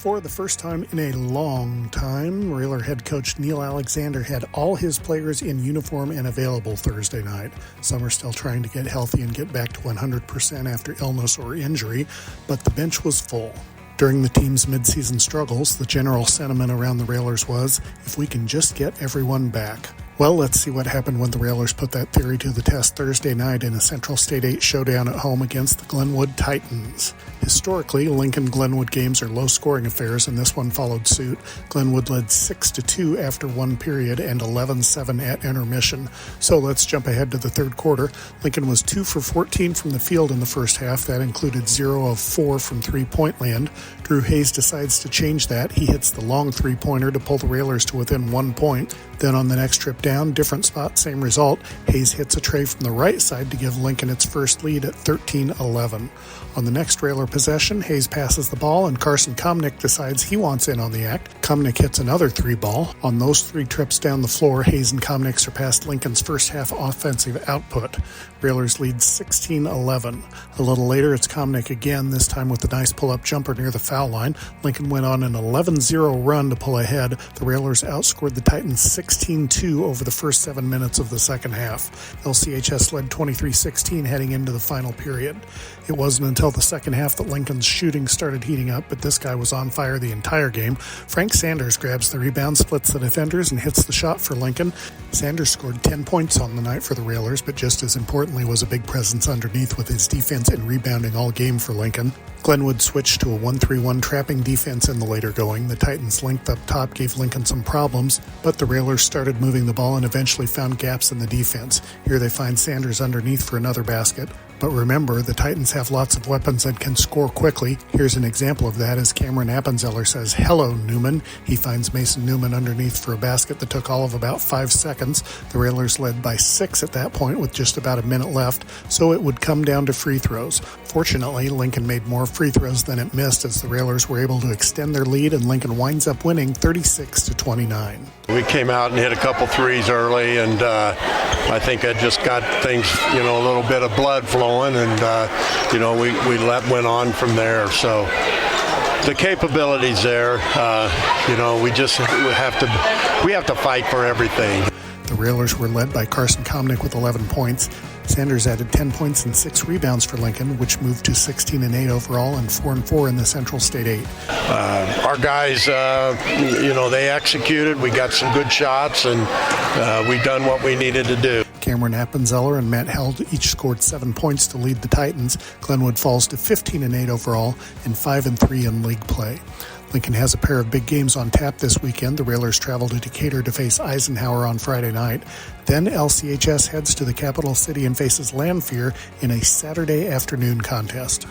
For the first time in a long time, Railer head coach Neil Alexander had all his players in uniform and available Thursday night. Some are still trying to get healthy and get back to 100% after illness or injury, but the bench was full. During the team's midseason struggles, the general sentiment around the Railers was, if we can just get everyone back. Well, let's see what happened when the Railers put that theory to the test Thursday night in a Central State 8 showdown at home against the Glenwood Titans. Historically, Lincoln-Glenwood games are low-scoring affairs, and this one followed suit. Glenwood led 6-2 after one period and 11-7 at intermission. So let's jump ahead to the third quarter. Lincoln was 2 for 14 from the field in the first half. That included 0 of 4 from three-point land. Drew Hayes decides to change that. He hits the long three-pointer to pull the Railers to within 1 point. Then on the next trip down, different spot, same result. Hayes hits a tray from the right side to give Lincoln its first lead at 13-11. On the next Railer possession, Hayes passes the ball and Carson Komnick decides he wants in on the act. Komnick hits another three ball. On those three trips down the floor, Hayes and Komnick surpassed Lincoln's first half offensive output. Railers lead 16-11. A little later, it's Komnick again, this time with a nice pull-up jumper near the foul line. Lincoln went on an 11-0 run to pull ahead. The Railers outscored the Titans 16-2 over the first 7 minutes of the second half. LCHS led 23-16 heading into the final period. It wasn't until the second half that Lincoln's shooting started heating up, but this guy was on fire the entire game. Frank Sanders grabs the rebound, splits the defenders, and hits the shot for Lincoln. Sanders scored 10 points on the night for the Railers, but just as importantly was a big presence underneath with his defense and rebounding all game for Lincoln. Glenwood switched to a 1-3-1 trapping defense in the later going. The Titans' length up top gave Lincoln some problems, but the Railers started moving the ball and eventually found gaps in the defense. Here they find Sanders underneath for another basket. But remember, the Titans have lots of weapons that can score quickly. Here's an example of that as Cameron Appenzeller says, "Hello, Newman." He finds Mason Newman underneath for a basket that took all of about 5 seconds. The Railers led by 6 at that point with just about a minute left, so it would come down to free throws. Fortunately, Lincoln made more free throws than it missed as the Railers were able to extend their lead, and Lincoln winds up winning 36-29. We came out and hit a couple threes early, and I think it just got things, a little bit of blood flowing, and we went on from there. So the capabilities there, we have to fight for everything. The Railers were led by Carson Komnick with 11 points. Sanders added 10 points and 6 rebounds for Lincoln, which moved to 16-8 overall and 4-4 in the Central State 8. Our guys, they executed. We got some good shots, and we done what we needed to do. Cameron Appenzeller and Matt Held each scored 7 points to lead the Titans. Glenwood falls to 15-8 overall and 5-3 in league play. Lincoln has a pair of big games on tap this weekend. The Railers travel to Decatur to face Eisenhower on Friday night. Then LCHS heads to the capital city and faces Lanphier in a Saturday afternoon contest.